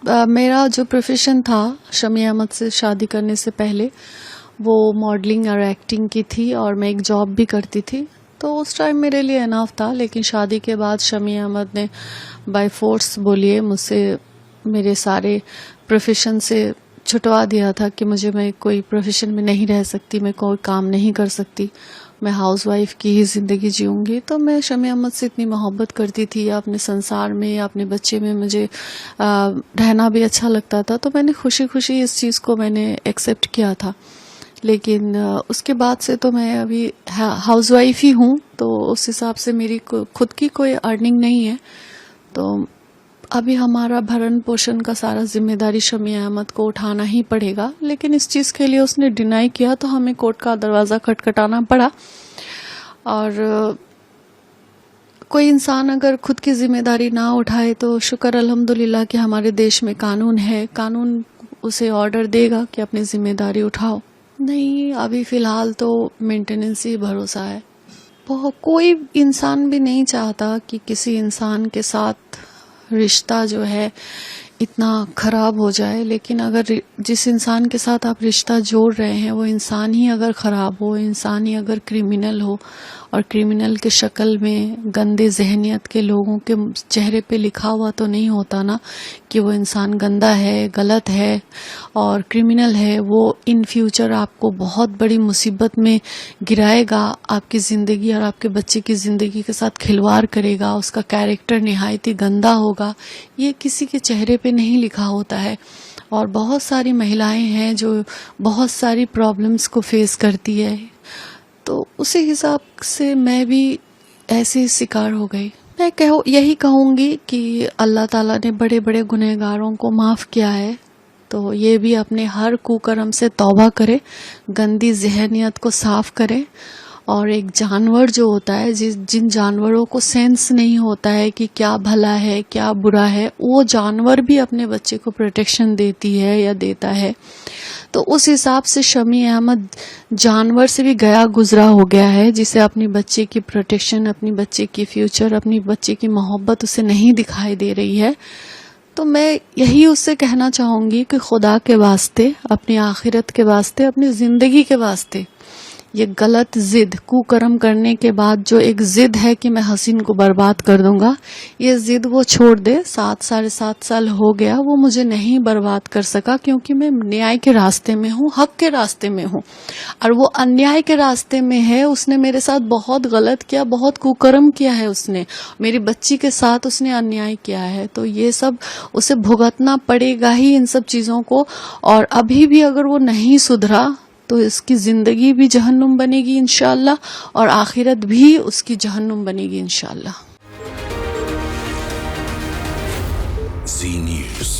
میرا جو پروفیشن تھا شمی احمد سے شادی کرنے سے پہلے وہ ماڈلنگ اور ایکٹنگ کی تھی، اور میں ایک جاب بھی کرتی تھی، تو اس ٹائم میرے لیے انف تھا. لیکن شادی کے بعد شمی احمد نے بائی فورس بولیے مجھ سے میرے سارے پروفیشن سے چھٹوا دیا تھا کہ میں کوئی پروفیشن میں نہیں رہ سکتی، میں کوئی کام نہیں کر سکتی، میں ہاؤس وائف کی ہی زندگی جیوں گی. تو میں شمی احمد سے اتنی محبت کرتی تھی، یا اپنے سنسار میں یا اپنے بچے میں مجھے رہنا بھی اچھا لگتا تھا، تو میں نے خوشی خوشی اس چیز کو میں نے ایکسیپٹ کیا تھا. لیکن اس کے بعد سے تو میں ابھی ہاؤس وائف ہی ہوں، تو اس حساب سے میری خود کی کوئی ارننگ نہیں ہے. تو ابھی ہمارا بھرن پوشن کا سارا ذمہ داری شمی احمد کو اٹھانا ہی پڑے گا. لیکن اس چیز کے لیے اس نے ڈینائی کیا تو ہمیں کورٹ کا دروازہ کھٹکھٹانا پڑا. اور کوئی انسان اگر خود کی ذمہ داری نہ اٹھائے تو شکر الحمدللہ کہ ہمارے دیش میں قانون ہے، قانون اسے آرڈر دے گا کہ اپنی ذمہ داری اٹھاؤ. نہیں، ابھی فی الحال تو مینٹیننس ہی بھروسہ ہے. کوئی انسان بھی نہیں چاہتا کہ کسی انسان کے ساتھ رشتہ جو ہے اتنا خراب ہو جائے. لیکن اگر جس انسان کے ساتھ آپ رشتہ جوڑ رہے ہیں وہ انسان ہی اگر خراب ہو، انسان ہی اگر کرمینل ہو، اور کرمینل کے شکل میں گندے ذہنیت کے لوگوں کے چہرے پہ لکھا ہوا تو نہیں ہوتا نا کہ وہ انسان گندا ہے، غلط ہے اور کرمینل ہے. وہ ان فیوچر آپ کو بہت بڑی مصیبت میں گرائے گا، آپ کی زندگی اور آپ کے بچے کی زندگی کے ساتھ کھلواڑ کرے گا، اس کا کیریکٹر نہایت ہی گندا ہوگا. یہ کسی کے چہرے پہ نہیں لکھا ہوتا ہے. اور بہت ساری مہلائیں ہیں جو بہت ساری پرابلمز کو فیس کرتی ہے، تو اسی حساب سے میں بھی ایسے شکار ہو گئی. میں یہی کہوں گی کہ اللہ تعالیٰ نے بڑے بڑے گنہگاروں کو معاف کیا ہے، تو یہ بھی اپنے ہر کوکرم سے توبہ کرے، گندی ذہنیت کو صاف کرے. اور ایک جانور جو ہوتا ہے، جن جانوروں کو سینس نہیں ہوتا ہے کہ کیا بھلا ہے کیا برا ہے، وہ جانور بھی اپنے بچے کو پروٹیکشن دیتی ہے یا دیتا ہے. تو اس حساب سے شمی احمد جانور سے بھی گیا گزرا ہو گیا ہے، جسے اپنی بچے کی پروٹیکشن، اپنی بچے کی فیوچر، اپنی بچے کی محبت اسے نہیں دکھائی دے رہی ہے. تو میں یہی اس سے کہنا چاہوں گی کہ خدا کے واسطے، اپنی آخرت کے واسطے، اپنی زندگی کے واسطے، یہ غلط ضد کوکرم کرنے کے بعد جو ایک ضد ہے کہ میں حسین کو برباد کر دوں گا، یہ ضد وہ چھوڑ دے. 7 سال ہو گیا، وہ مجھے نہیں برباد کر سکا، کیونکہ میں نیائے کے راستے میں ہوں، حق کے راستے میں ہوں. اور وہ انیائے کے راستے میں ہے. اس نے میرے ساتھ بہت غلط کیا، بہت کوکرم کیا ہے. اس نے میری بچی کے ساتھ اس نے انیائے کیا ہے، تو یہ سب اسے بھگتنا پڑے گا ہی ان سب چیزوں کو. اور ابھی بھی اگر وہ نہیں سدھرا تو اس کی زندگی بھی جہنم بنے گی انشاءاللہ، اور آخرت بھی اس کی جہنم بنے گی انشاءاللہ. زی نیوز.